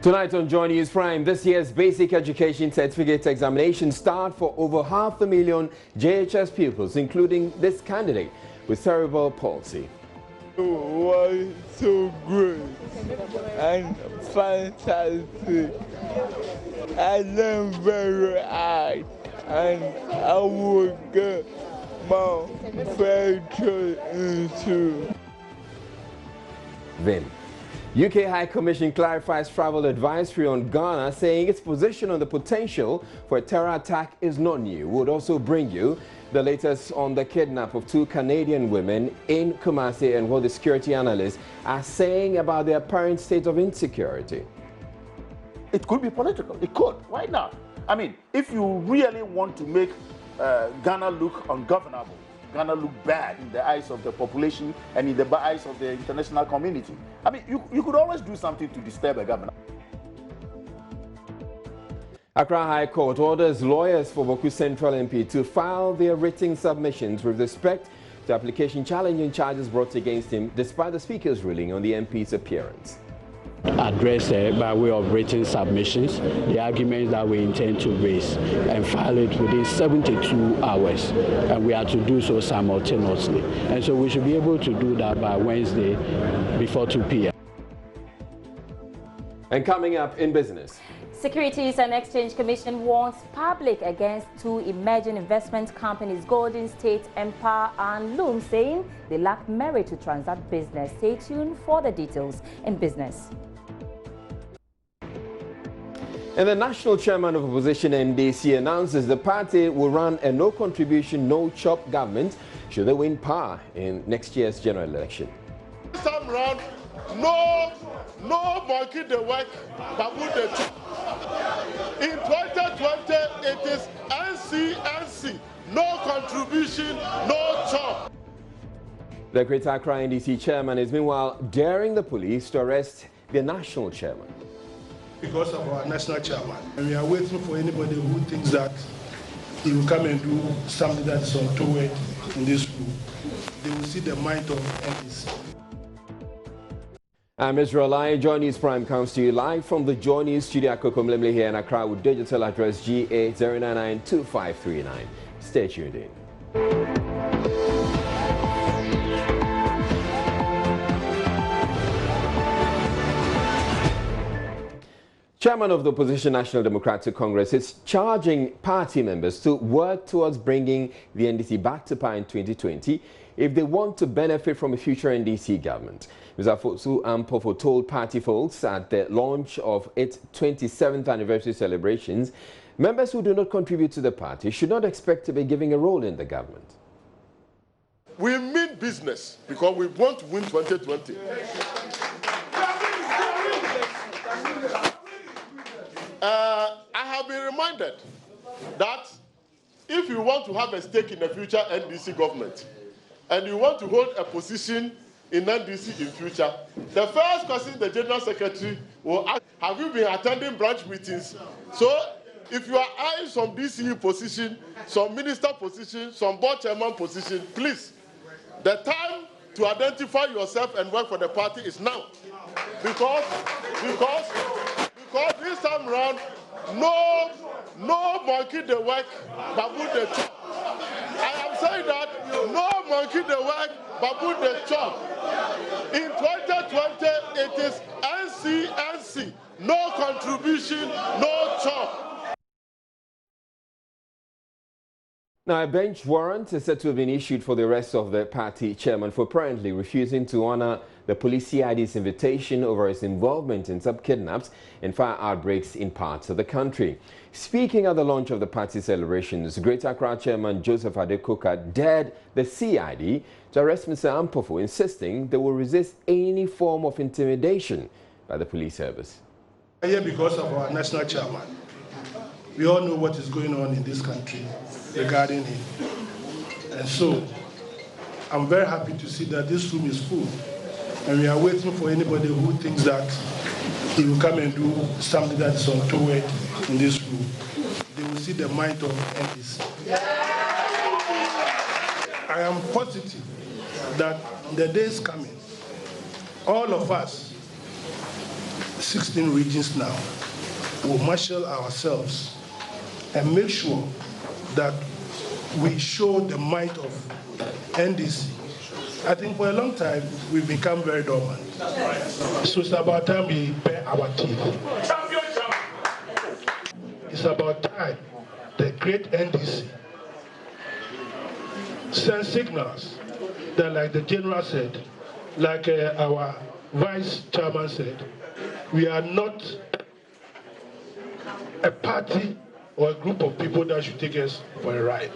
Tonight on JoyNews Prime, this year's basic education certificate examinations start for over 500,000 JHS pupils, including this candidate with cerebral palsy. It was so great and fantastic. I learned very hard and I will get my fair share into. Then, UK High Commission clarifies travel advisory on Ghana, saying its position on the potential for a terror attack is not new. Would also bring you the latest on the kidnap of 2 Canadian women in Kumasi and what the security analysts are saying about the apparent state of insecurity. It could be political. It could. Why not? I mean, if you really want to make Ghana look ungovernable, Ghana look bad in the eyes of the population and in the eyes of the international community, I mean, you could always do something to disturb a government. Accra High Court orders lawyers for Boku Central MP to file their written submissions with respect to application challenging charges brought against him, despite the Speaker's ruling on the MP's appearance. Address by way of written submissions the arguments that we intend to raise and file it within 72 hours, and we are to do so simultaneously, and so we should be able to do that by Wednesday before 2 p.m. And coming up in business, Securities and Exchange Commission warns public against 2 emerging investment companies, Golden State Empire and Loom, saying they lack merit to transact business. Stay tuned for the details in business. And the national chairman of opposition NDC announces the party will run a no-contribution, no-chop government should they win power in next year's general election. This time round, no monkey the work, babu the chop. In 2020, it is NCNC, no contribution, no chop. The Greater Accra NDC chairman is meanwhile daring the police to arrest the national chairman. Because of our national chairman, and we are waiting for anybody who thinks that he will come and do something that is untoward in this room. They will see the mind of NDC. I'm Israel. JoyNews Prime comes to you live from the JoyNews studio at Kokomlemle here in Accra with digital address GA0992539. Stay tuned in. Chairman of the opposition National Democratic Congress is charging party members to work towards bringing the NDC back to power in 2020 if they want to benefit from a future NDC government. Mr. Fosu Ampofo told party folks at the launch of its 27th anniversary celebrations, members who do not contribute to the party should not expect to be given a role in the government. We mean business because we want to win 2020. I have been reminded that if you want to have a stake in the future NDC government and you want to hold a position in NDC in future, the first question the General Secretary will ask, have you been attending branch meetings? So if you are eyeing some DCE position, some minister position, some board chairman position, please, the time to identify yourself and work for the party is now. Because this time around, no monkey the work, babu the chop. I am saying that no monkey the work, babu the chop. In 2020, it is NCNC, no contribution, no chop. Now, a bench warrant is said to have been issued for the arrest of the party chairman for apparently refusing to honor the police CID's invitation over his involvement in some kidnaps and fire outbreaks in parts of the country. Speaking at the launch of the party celebrations, Greater Accra chairman Joseph Adekoka dared the CID to arrest Mr. Ampofo, insisting they will resist any form of intimidation by the police service. Here because of our national chairman. We all know what is going on in this country regarding him. And so, I'm very happy to see that this room is full. And we are waiting for anybody who thinks that he will come and do something that is untoward in this room. They will see the mind of NDC. I am positive that in the days coming, all of us 16 regions now will marshal ourselves and make sure that we show the might of NDC. I think for a long time, we've become very dormant. So it's about time we bare our teeth. It's about time the great NDC send signals that, like the general said, like our vice chairman said, we are not a party or a group of people that should take us for a ride.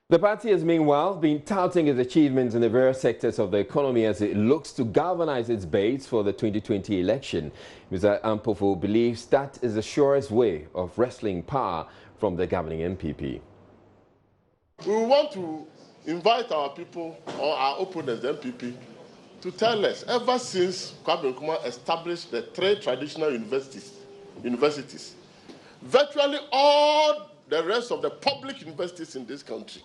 The party has meanwhile been touting its achievements in the various sectors of the economy as it looks to galvanize its base for the 2020 election. Mr. Ampofo believes that is the surest way of wresting power from the governing MPP. We want to invite our people or our opponents, the MPP, to tell us, ever since Kwame Nkrumah established the 3 traditional universities, virtually all the rest of the public universities in this country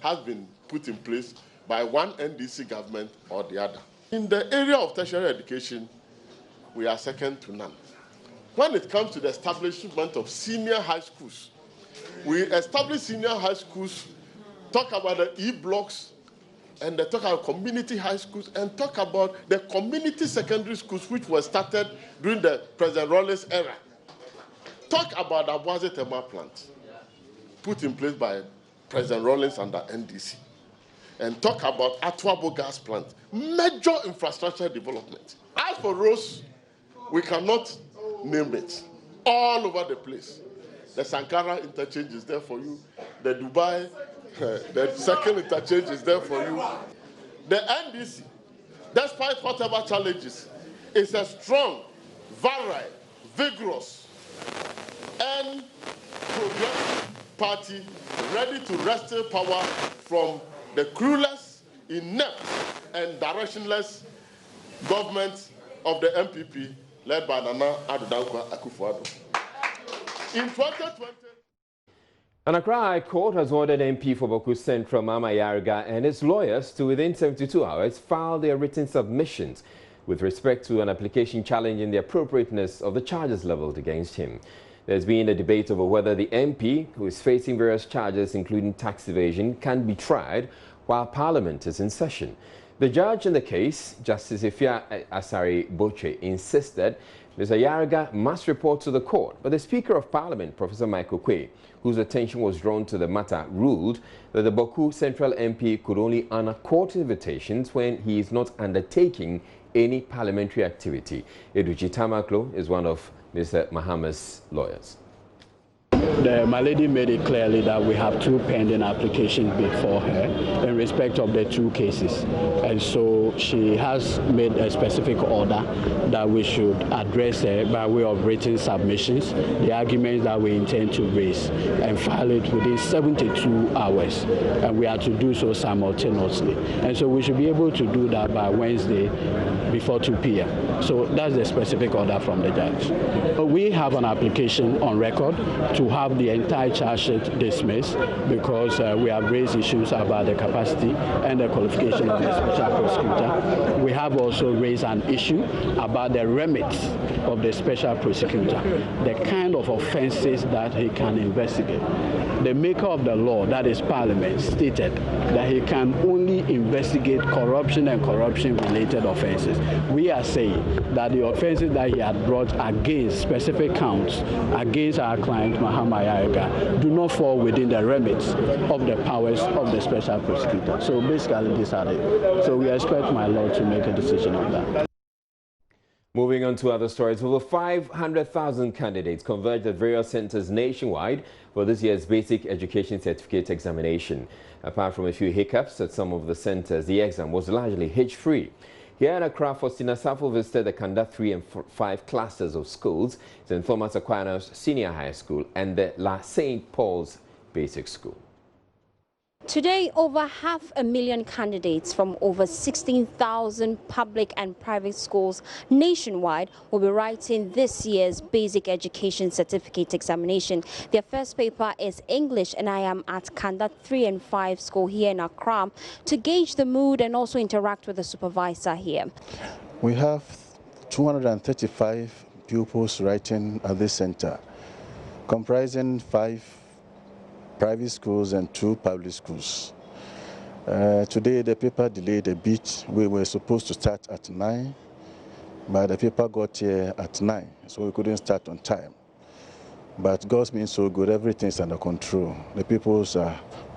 has been put in place by one NDC government or the other. In the area of tertiary education, we are second to none. When it comes to the establishment of senior high schools, we establish senior high schools, talk about the E-blocks, and they talk about community high schools, and talk about the community secondary schools which were started during the President Rawlings era. Talk about the Abuaze Thermal plant, put in place by President Rawlings under NDC. And talk about Atuabo gas plant, major infrastructure development. As for roads, we cannot name it. All over the place. The Sankara interchange is there for you. The Dubai, the second interchange is there for you. The NDC, despite whatever challenges, is a strong, varied, vigorous, and progressive party ready to wrest power from the clueless, inept, and directionless government of the MPP led by Nana Addo Dankwa Akufo-Addo. In 2020, An Accra High Court has ordered MP for Boku Central Mama Yariga and his lawyers to, within 72 hours, file their written submissions with respect to an application challenging the appropriateness of the charges leveled against him. There's been a debate over whether the MP, who is facing various charges including tax evasion, can be tried while Parliament is in session. The judge in the case, Justice Ifya Asari Boche, insisted Mr. Yariga must report to the court, but the Speaker of Parliament, Professor Michael Quay, whose attention was drawn to the matter, ruled that the Boku Central MP could only honor court invitations when he is not undertaking any parliamentary activity. Educhi Tamaklo is one of Mr. Mahama's lawyers. My lady made it clearly that we have 2 pending applications before her in respect of the 2 cases. And so she has made a specific order that we should address her by way of written submissions, the arguments that we intend to raise, and file it within 72 hours. And we are to do so simultaneously. And so we should be able to do that by Wednesday before 2 p.m. So that's the specific order from the judge. We have an application on record to have the entire charge sheet dismissed because we have raised issues about the capacity and the qualification of the special prosecutor. We have also raised an issue about the remits of the special prosecutor, the kind of offenses that he can investigate. The maker of the law, that is Parliament, stated that he can only investigate corruption and corruption-related offenses. We are saying that the offenses that he had brought against specific counts against our client, Mahama Yariga, do not fall within the remits of the powers of the special prosecutor. So basically, these are it. So we expect my lord to make a decision on that. Moving on to other stories, over 500,000 candidates converged at various centers nationwide for this year's Basic Education Certificate examination. Apart from a few hiccups at some of the centers, the exam was largely hitch-free. Here in Accra, Faustina Safo visited the Kanda 3 and 5 clusters of schools, St. Thomas Aquinas Senior High School and the La St. Paul's Basic School. Today, over 500,000 candidates from over 16,000 public and private schools nationwide will be writing this year's Basic Education Certificate examination. Their first paper is English, and I am at Kanda 3 and 5 school here in Accra to gauge the mood and also interact with the supervisor here. We have 235 pupils writing at this center, comprising 5 private schools and 2 public schools. Today the paper delayed a bit. We were supposed to start at 9, but the paper got here at 9, so we couldn't start on time. But God's been so good, everything's under control. The pupils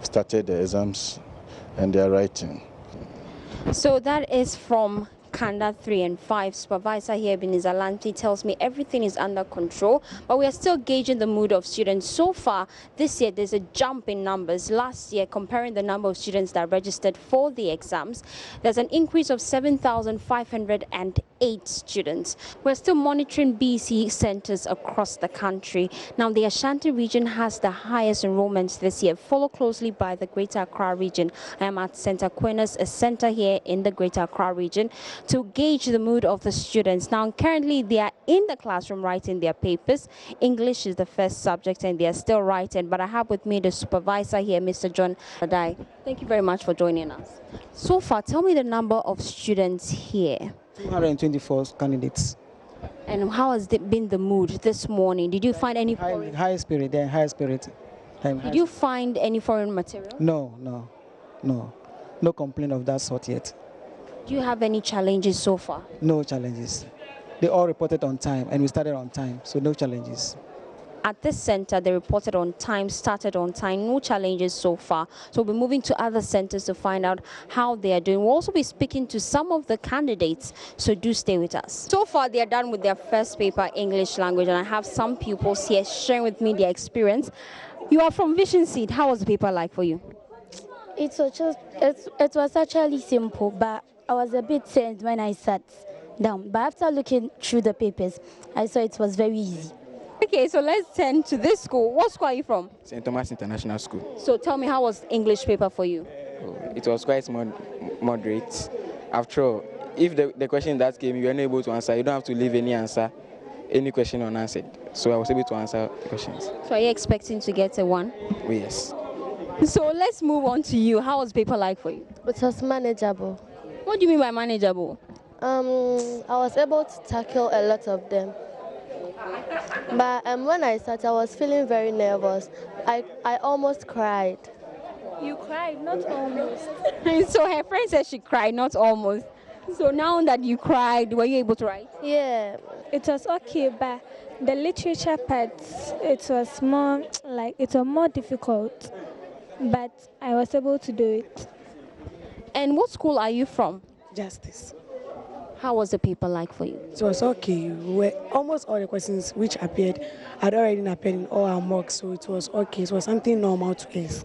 started the exams and they are writing. So that is from Kanda 3 and 5. Supervisor here, Binizalanti, tells me everything is under control, but we are still gauging the mood of students. So far, this year, there's a jump in numbers. Last year, comparing the number of students that registered for the exams, there's an increase of 7,508 students. We're still monitoring BECE centers across the country. Now, the Ashanti region has the highest enrollments this year, followed closely by the Greater Accra region. I am at Center Quinas, a center here in the Greater Accra region, to gauge the mood of the students. Now, currently, they are in the classroom writing their papers. English is the first subject, and they are still writing. But I have with me the supervisor here, Mr. John Adai. Thank you very much for joining us. So far, tell me the number of students here. 224 candidates. And how has been the mood this morning? Did you find any foreign? High spirit, yeah, high spirit. Did you find any foreign material? No complaint of that sort yet. Do you have any challenges so far? No challenges. They all reported on time, and we started on time, so no challenges. At this center, they reported on time, started on time, no challenges so far. So we'll be moving to other centers to find out how they are doing. We'll also be speaking to some of the candidates, so do stay with us. So far, they are done with their first paper, English language, and I have some pupils here sharing with me their experience. You are from Vision Seed. How was the paper like for you? It was actually simple, but I was a bit tense when I sat down. But after looking through the papers, I saw it was very easy. Okay, so let's turn to this school. What school are you from? St. Thomas International School. So tell me, how was English paper for you? It was quite moderate. After all, if the question that came, you were not able to answer, you don't have to leave any question unanswered. So I was able to answer the questions. So are you expecting to get a 1? Oh, yes. So let's move on to you. How was paper like for you? It was manageable. What do you mean by manageable? I was able to tackle a lot of them. But when I started, I was feeling very nervous. I almost cried. You cried, not almost. So her friend said she cried, not almost. So now that you cried, were you able to write? Yeah. It was okay, but the literature part, it was more difficult. But I was able to do it. And what school are you from? Justice. How was the paper like for you? It was okay. Almost all the questions which appeared had already appeared in all our mocks, so it was okay. It was something normal to us.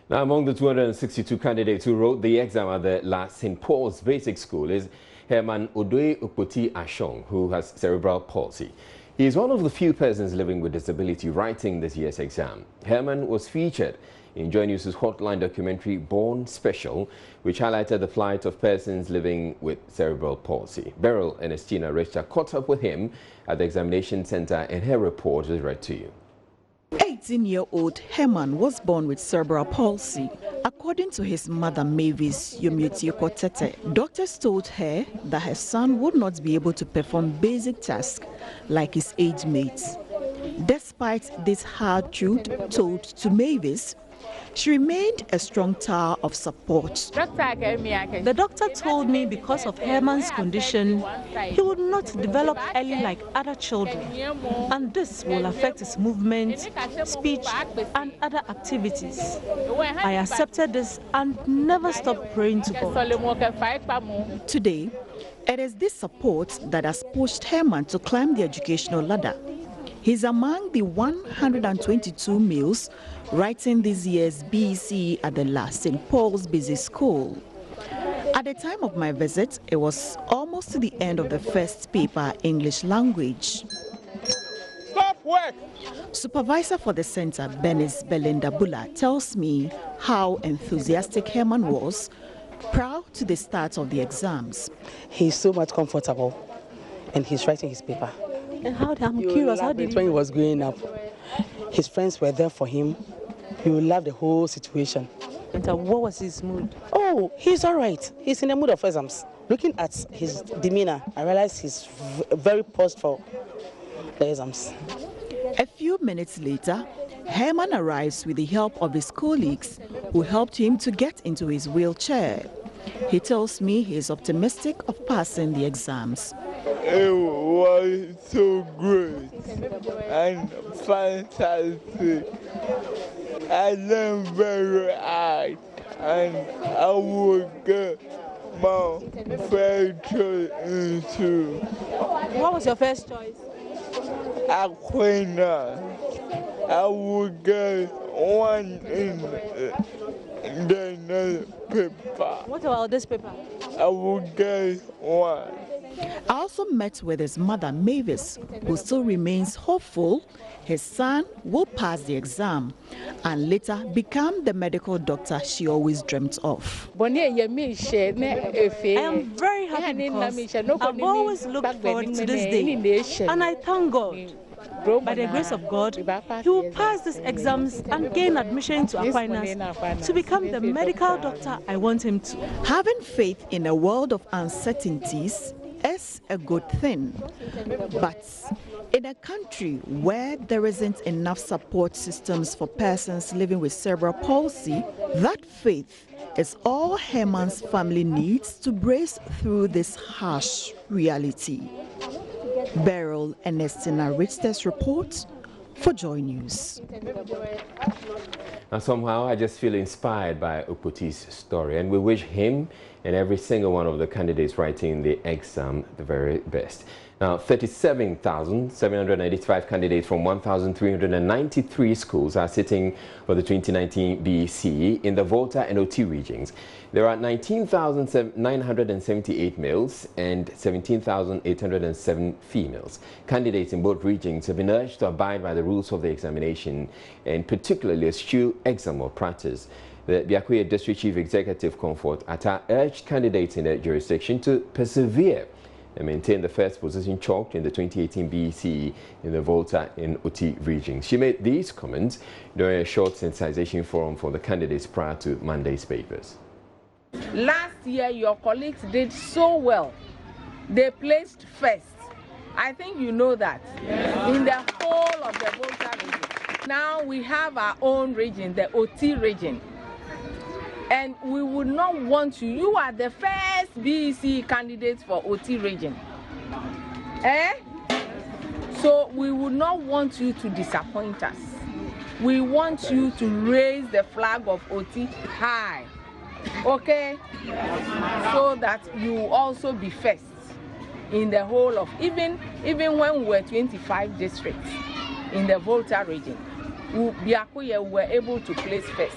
Now, among the 262 candidates who wrote the exam at the La St. Paul's Basic School is Herman Odoye Ukpoti Ashong, who has cerebral palsy. He is one of the few persons living with disability writing this year's exam. Herman was featured in JoyNews' Hotline documentary Born Special, which highlighted the plight of persons living with cerebral palsy. Beryl Ernestina Richter caught up with him at the examination center, and her report is read to you. 18-year-old Herman was born with cerebral palsy. According to his mother, Mavis Yomiotio-Kotete, doctors told her that her son would not be able to perform basic tasks like his age mates. Despite this hard truth told to Mavis, she remained a strong tower of support. The doctor told me because of Herman's condition, he would not develop early like other children, and this will affect his movement, speech, and other activities. I accepted this and never stopped praying to God. Today, it is this support that has pushed Herman to climb the educational ladder. He's among the 122 males writing this year's BECE at the La St. Paul's Basic School. At the time of my visit, it was almost to the end of the first paper, English language. Stop work! Supervisor for the center, Benis Belinda Bula, tells me how enthusiastic Herman was prior to the start of the exams. He's so much comfortable, and he's writing his paper. And I'm curious, how did when he was growing up, his friends were there for him. He would love the whole situation. And what was his mood? Oh, he's all right. He's in the mood of exams. Looking at his demeanor, I realized he's very poised for the exams. A few minutes later, Herman arrives with the help of his colleagues who helped him to get into his wheelchair. He tells me he is optimistic of passing the exams. It was so great and fantastic. I learned very hard and I will get my first choice into. What was your first choice? Aquina. I will get one in the next paper. What about this paper? I will get one. I also met with his mother, Mavis, who still remains hopeful his son will pass the exam and later become the medical doctor she always dreamt of. I am very happy because I've always looked forward to this day, and I thank God. By the grace of God, he will pass these exams and gain admission to Aquinas to become the medical doctor I want him to. Having faith in a world of uncertainties is a good thing, but in a country where there isn't enough support systems for persons living with cerebral palsy, that faith is all Herman's family needs to brace through this harsh reality. Beryl Ernestina Richter's report for JoyNews. Now somehow I just feel inspired by Opoti's story, and we wish him and every single one of the candidates writing the exam the very best. Now 37,785 candidates from 1,393 schools are sitting for the 2019 BECE in the Volta and OT regions. There are 19,978 males and 17,807 females. Candidates in both regions have been urged to abide by the rules of the examination and particularly eschew exam malpractice. The Biakuye District Chief Executive Comfort Atta urged candidates in their jurisdiction to persevere and maintain the first position chalked in the 2018 BECE in the Volta and OT regions. She made these comments during a short sensitization forum for the candidates prior to Monday's papers. Last year, your colleagues did so well. They placed first. I think you know that. In the whole of the Volta region. Now we have our own region, the OT region. And we would not want you. You are the first BECE candidates for OT region. So we would not want you to disappoint us. We want you to raise the flag of OT high. Okay? So that you will also be first in the whole of, even when we were 25 districts in the Volta region, we were able to place first.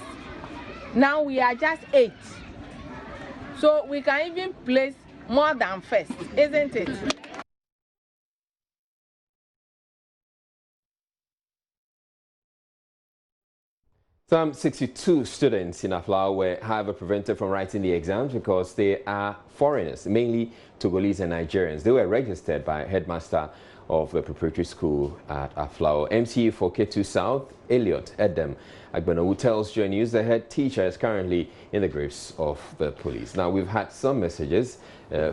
Now we are just 8. So we can even place more than first, isn't it? Some 62 students in Aflao were, however, prevented from writing the exams because they are foreigners, mainly Togolese and Nigerians. They were registered by headmaster of the preparatory school at Aflao. MC for K2 South, Elliot Edem Agbonowu tells JoyNews the head teacher is currently in the grips of the police. Now, we've had some messages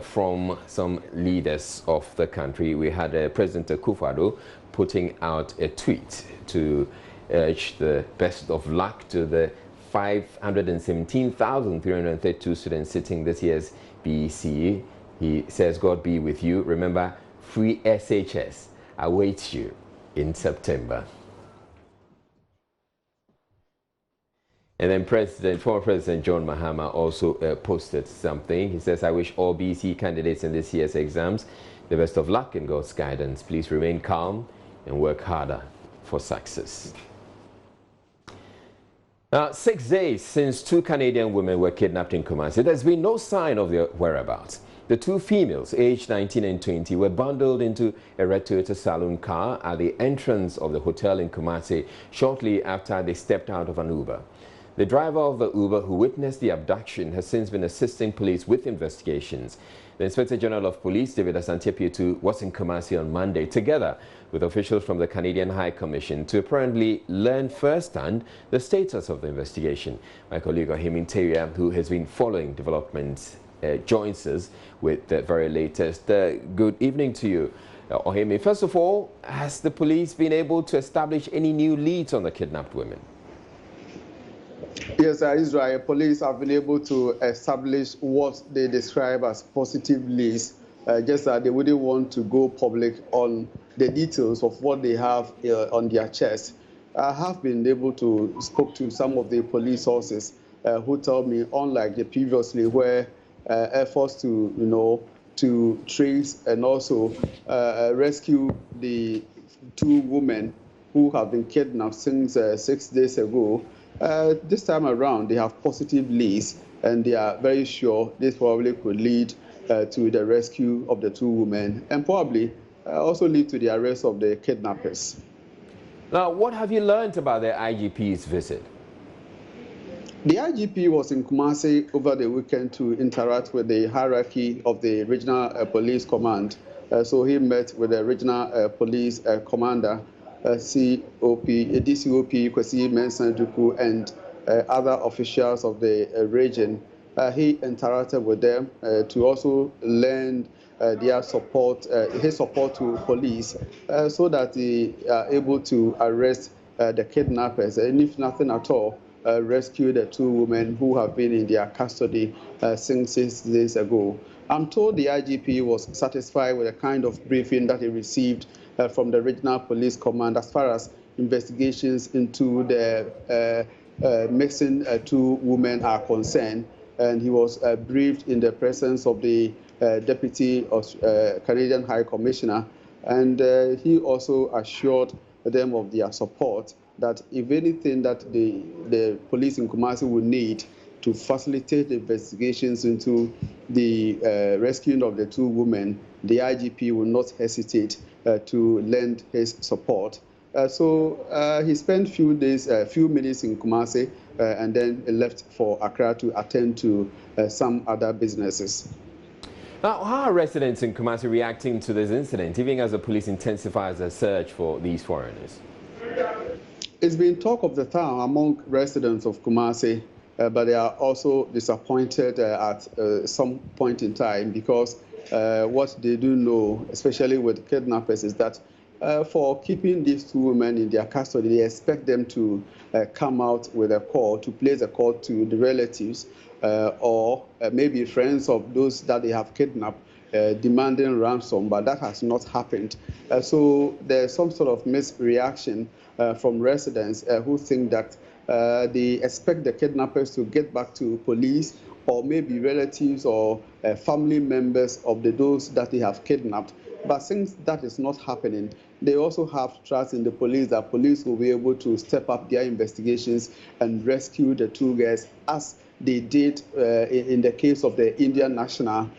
from some leaders of the country. We had President Akufo-Addo putting out a tweet to urge the best of luck to the 517,332 students sitting this year's BECE. He says, God be with you. Remember, free SHS awaits you in September. And then former President John Mahama also posted something. He says, I wish all BECE candidates in this year's exams the best of luck and God's guidance. Please remain calm and work harder for success. Now, 6 days since 2 Canadian women were kidnapped in Kumasi, there's been no sign of their whereabouts. The 2 females, aged 19 and 20, were bundled into a red Toyota saloon car at the entrance of the hotel in Kumasi shortly after they stepped out of an Uber. The driver of the Uber, who witnessed the abduction, has since been assisting police with investigations. The Inspector General of Police, David Asante-Pietu, was in Kumasi on Monday, together with officials from the Canadian High Commission, to apparently learn firsthand the status of the investigation. My colleague Ohimin Teria, who has been following developments, joins us with the very latest. Good evening to you, Ohemi. First of all, has the police been able to establish any new leads on the kidnapped women? Yes, Israel police have been able to establish what they describe as positive leads, just that they wouldn't want to go public on the details of what they have on their chest. I have been able to speak to some of the police sources who tell me, unlike the previously, where efforts to to trace and also rescue the 2 women who have been kidnapped since 6 days ago. This time around, they have positive leads, and they are very sure this probably could lead to the rescue of the 2 women, and probably also lead to the arrest of the kidnappers. Now, what have you learned about the IGP's visit? The IGP was in Kumasi over the weekend to interact with the hierarchy of the regional police command. So he met with the regional police commander, DCOP Kwesi Mensah-Duku, and other officials of the region. He interacted with them to also lend their support, his support to police, so that they are able to arrest the kidnappers, and if nothing at all, rescue the 2 women who have been in their custody since 6 days ago. I'm told the IGP was satisfied with the kind of briefing that he received from the regional police command as far as investigations into the missing 2 women are concerned, and he was briefed in the presence of the Deputy Canadian High Commissioner, and he also assured them of their support, that if anything that the police in Kumasi would need to facilitate the investigations into the rescuing of the 2 women, the IGP will not hesitate to lend his support. So he spent few minutes in Kumasi, and then left for Accra to attend to some other businesses. Now, how are residents in Kumasi reacting to this incident, even as the police intensifies their search for these foreigners? It's been talk of the town among residents of Kumasi, but they are also disappointed at some point in time, because what they do know, especially with kidnappers, is that for keeping these 2 women in their custody, they expect them to come out with a call, to place a call to the relatives or maybe friends of those that they have kidnapped, demanding ransom, but that has not happened. So there's some sort of misreaction from residents who think that they expect the kidnappers to get back to police, or maybe relatives or family members of those that they have kidnapped. But since that is not happening, they also have trust in the police that police will be able to step up their investigations and rescue the 2 girls, as they did in the case of the Indian national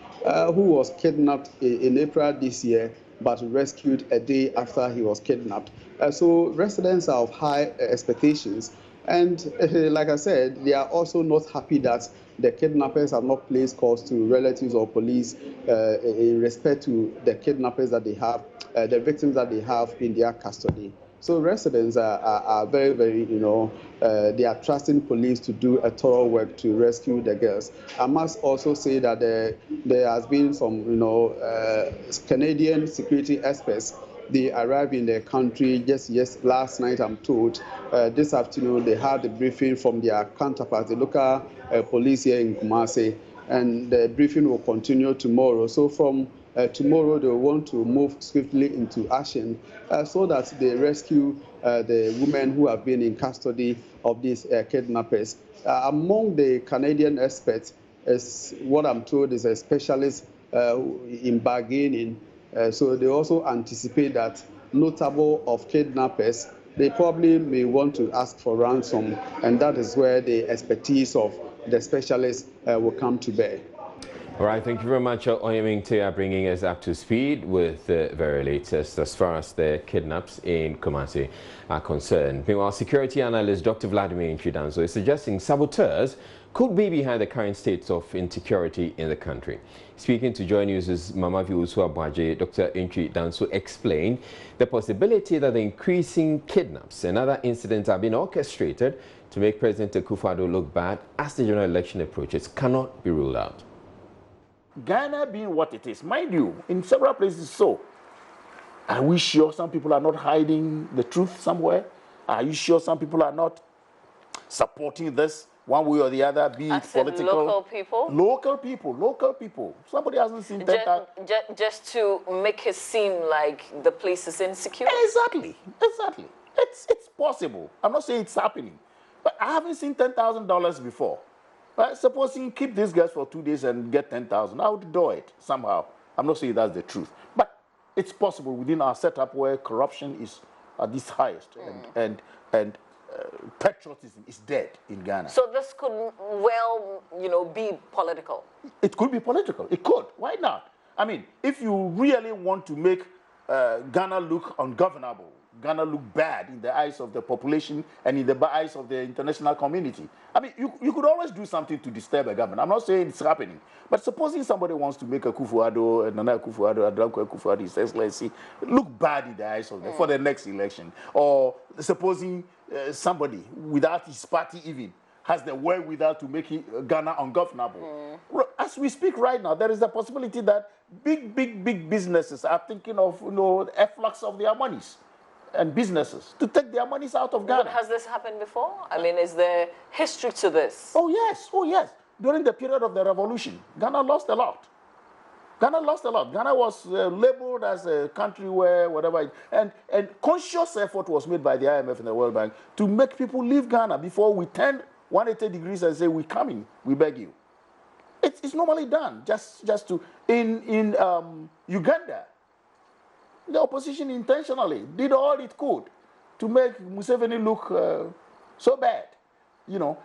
who was kidnapped in April this year, but rescued a day after he was kidnapped. So residents are of high expectations. And like I said, they are also not happy that the kidnappers have not placed calls to relatives or police in respect to the kidnappers that they have, the victims that they have in their custody. So residents are very, very, they are trusting police to do a thorough work to rescue the girls. I must also say that there has been some, Canadian security experts. They arrived in the country just last night, I'm told. This afternoon, they had a briefing from their counterparts, the local police here in Kumasi, and the briefing will continue tomorrow. So from tomorrow, they want to move swiftly into action so that they rescue the women who have been in custody of these kidnappers. Among the Canadian experts, is what I'm told is a specialist in bargaining. So they also anticipate that notable of kidnappers, they probably may want to ask for ransom, and that is where the expertise of the specialists will come to bear. All right, thank you very much, Oyeming Tea, bringing us up to speed with the very latest as far as the kidnaps in Kumasi are concerned. Meanwhile, security analyst Dr. Vladimir Danso is suggesting saboteurs could be behind the current state of insecurity in the country. Speaking to JoyNews' Mamavi Usuabaje, Dr. Danso explained the possibility that the increasing kidnaps and other incidents have been orchestrated to make President Akufo-Addo look bad as the general election approaches cannot be ruled out. Ghana being what it is, mind you, in several places so. Are we sure some people are not hiding the truth somewhere? Are you sure some people are not supporting this one way or the other, be it political? Local people? Local people. Somebody hasn't seen that. Just to make it seem like the place is insecure? Exactly. It's possible. I'm not saying it's happening. But I haven't seen $10,000 before. Right? Suppose you keep these guys for 2 days and get 10,000. I would do it somehow. I'm not saying that's the truth. But it's possible within our setup where corruption is at its highest and patriotism is dead in Ghana. So this could well, be political. It could be political. It could. Why not? I mean, if you really want to make Ghana look ungovernable, Ghana look bad in the eyes of the population and in the eyes of the international community, I mean, you could always do something to disturb a government. I'm not saying it's happening, but supposing somebody wants to make a Akufo-Addo, Nana Akufo-Addo, Adanko Akufo-Addo, His Excellency, look bad in the eyes of for the next election, or supposing somebody without his party even has the wherewithal to make Ghana ungovernable. As we speak right now, there is a possibility that big businesses are thinking of the efflux of their monies and businesses to take their monies out of Ghana. But has this happened before? I mean, is there history to this? Oh yes. During the period of the revolution, Ghana lost a lot. Ghana was labeled as a country where whatever, and conscious effort was made by the IMF and the World Bank to make people leave Ghana before we turned 180 degrees and say, we're coming, we beg you. It's normally done, just to, in Uganda, the opposition intentionally did all it could to make Museveni look so bad.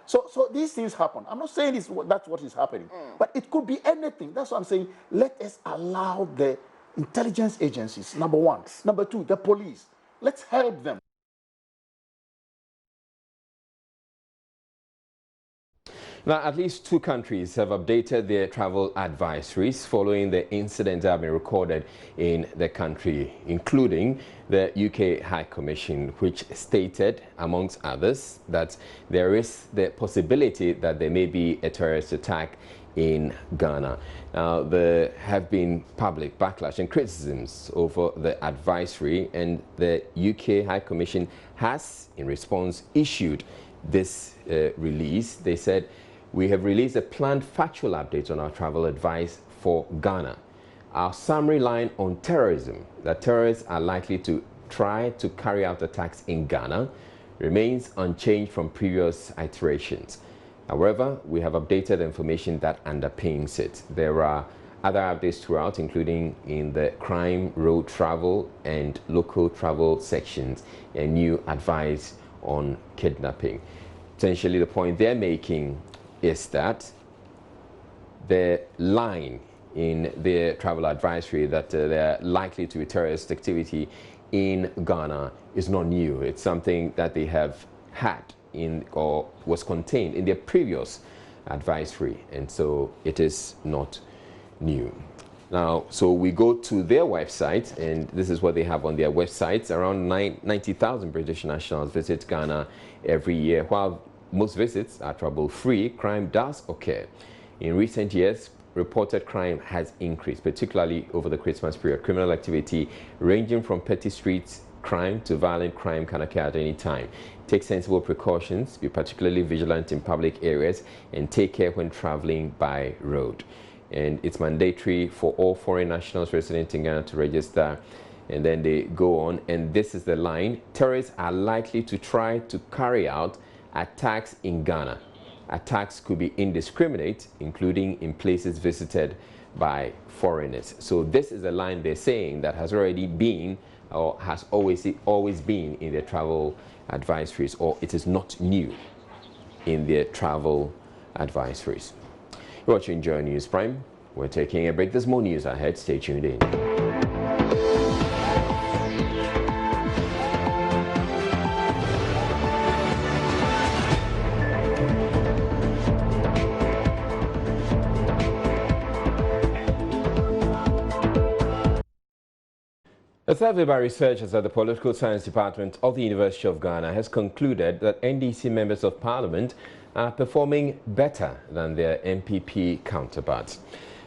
So these things happen. I'm not saying that's what is happening, but it could be anything. That's what I'm saying. Let us allow the intelligence agencies, number one. Number two, the police. Let's help them. Now, at least 2 countries have updated their travel advisories following the incidents that have been recorded in the country, including the UK High Commission, which stated, amongst others, that there is the possibility that there may be a terrorist attack in Ghana. Now, there have been public backlash and criticisms over the advisory, and the UK High Commission has, in response, issued this release. They said, "We have released a planned factual update on our travel advice for Ghana. Our summary line on terrorism, that terrorists are likely to try to carry out attacks in Ghana, remains unchanged from previous iterations. However, we have updated information that underpins it. There are other updates throughout, including in the crime, road travel, and local travel sections, a new advice on kidnapping." Essentially, the point they're making is that the line in their travel advisory that they're likely to be terrorist activity in Ghana is not new. It's something that they have had in, or was contained in their previous advisory, and so it is not new. Now, so we go to their website, and this is what they have on their websites. Around 90,000 British nationals visit Ghana every year. While most visits are trouble-free, crime does occur. In recent years, reported crime has increased, particularly over the Christmas period. Criminal activity ranging from petty street crime to violent crime can occur at any time. Take sensible precautions, be particularly vigilant in public areas, and take care when traveling by road. And it's mandatory for all foreign nationals resident in Ghana to register. And then they go on, and this is the line: terrorists are likely to try to carry out attacks in Ghana. Attacks could be indiscriminate, including in places visited by foreigners. So this is a line they're saying that has already been, or has always been in their travel advisories, or it is not new in their travel advisories. You're watching JoyNews Prime. We're taking a break. There's more news ahead. Stay tuned in. A survey by researchers at the Political Science Department of the University of Ghana has concluded that NDC members of Parliament are performing better than their MPP counterparts.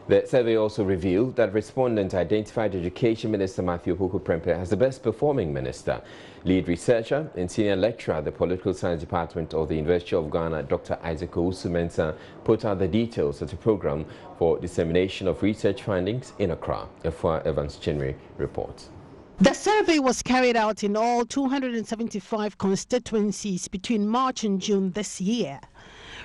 The survey also revealed that respondents identified Education Minister Matthew Prempeh as the best performing minister. Lead researcher and senior lecturer at the Political Science Department of the University of Ghana, Dr. Isaac Owusu-Mensah, put out the details at a program for dissemination of research findings in Accra. Efua Evans Chinwe reports. The survey was carried out in all 275 constituencies between March and June this year.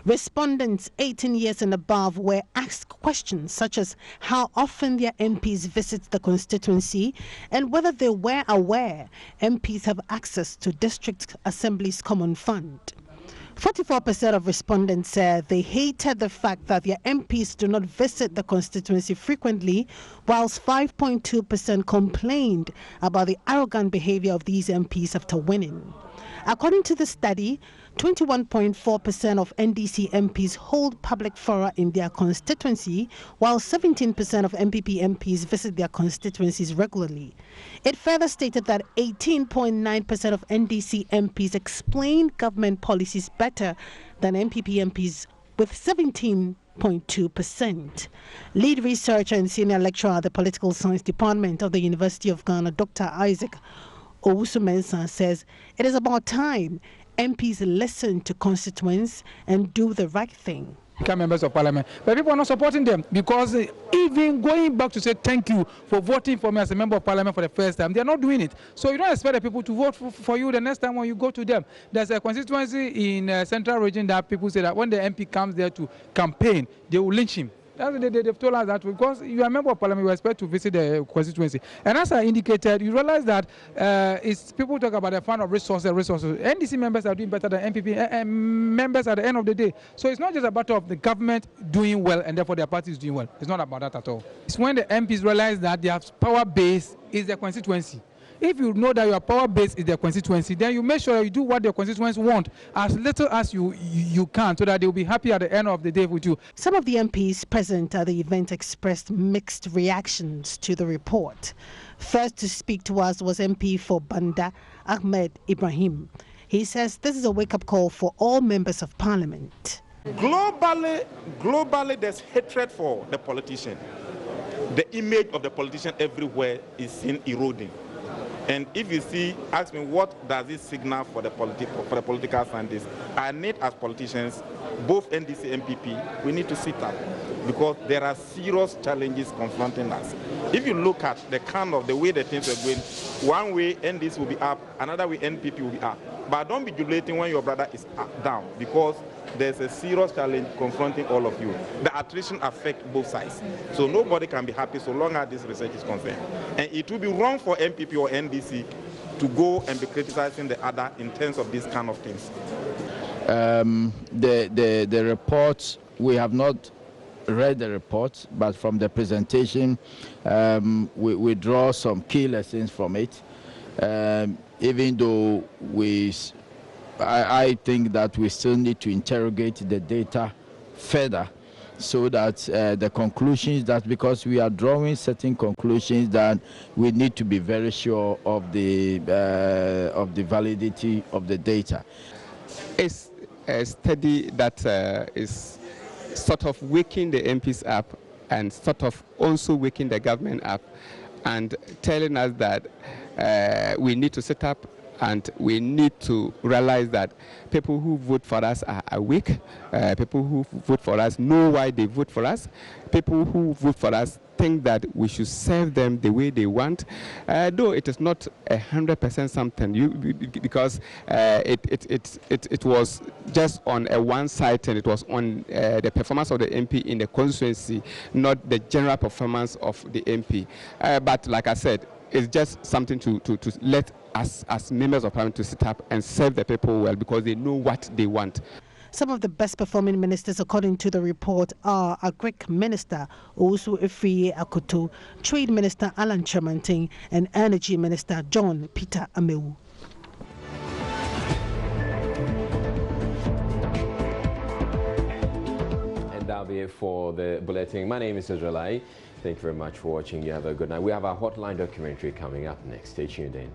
Respondents 18 years and above were asked questions such as how often their MPs visit the constituency and whether they were aware MPs have access to District Assembly's Common Fund. 44% of respondents said they hated the fact that their MPs do not visit the constituency frequently, whilst 5.2% complained about the arrogant behavior of these MPs after winning. According to the study, 21.4% of NDC MPs hold public fora in their constituency, while 17% of MPP MPs visit their constituencies regularly. It further stated that 18.9% of NDC MPs explain government policies better than MPP MPs, with 17.2%. Lead researcher and senior lecturer at the Political Science Department of the University of Ghana, Dr. Isaac Owusu-Mensah, says it is about time MPs listen to constituents and do the right thing. Members of Parliament, but people are not supporting them because even going back to say thank you for voting for me as a member of Parliament for the first time, they are not doing it. So you don't expect the people to vote for you the next time when you go to them. There's a constituency in Central Region that people say that when the MP comes there to campaign, they will lynch him. They've told us that because you are a member of Parliament, you expect to visit the constituency. And as I indicated, you realize that it's people talk about the fund of resources. NDC members are doing better than MPP members at the end of the day. So it's not just a matter of the government doing well and therefore their party is doing well. It's not about that at all. It's when the MPs realize that their power base is the constituency. If you know that your power base is their constituency, then you make sure you do what their constituents want as little as you can, so that they will be happy at the end of the day with you. Some of the MPs present at the event expressed mixed reactions to the report. First to speak to us was MP for Banda, Ahmed Ibrahim. He says this is a wake-up call for all members of Parliament. Globally, there's hatred for the politician. The image of the politician everywhere is seen eroding. And if you see, ask me, what does this signal for the political scientists? I need, as politicians, both NDC and MPP, we need to sit up because there are serious challenges confronting us. If you look at the way the things are going, one way NDC will be up, another way NPP will be up. But don't be jubilating when your brother is down, because there's a serious challenge confronting all of you. The attrition affects both sides. So nobody can be happy so long as this research is concerned. And it will be wrong for MPP or NDC to go and be criticizing the other in terms of these kind of things. The report, we have not read the report, but from the presentation, we draw some key lessons from it. Even though I think that we still need to interrogate the data further, so that the conclusions, that because we are drawing certain conclusions, that we need to be very sure of the validity of the data. It's a study that is sort of waking the MPs up and sort of also waking the government up and telling us that we need to set up and we need to realize that people who vote for us are awake. People who vote for us know why they vote for us. People who vote for us think that we should serve them the way they want. Though it is not 100% something, because it was just on a one side, and it was on the performance of the MP in the constituency, not the general performance of the MP. But like I said, it's just something to let us as members of Parliament to sit up and serve the people well, because they know what they want. Some of the best performing ministers, according to the report, are Agric Minister Owusu Akoto, Trade Minister Alan Chemanting, and Energy Minister John Peter Amewu. And that'll be it for the bulletin. My name is Cerebral. Thank you very much for watching. You have a good night. We have our Hotline documentary coming up next. Stay tuned in.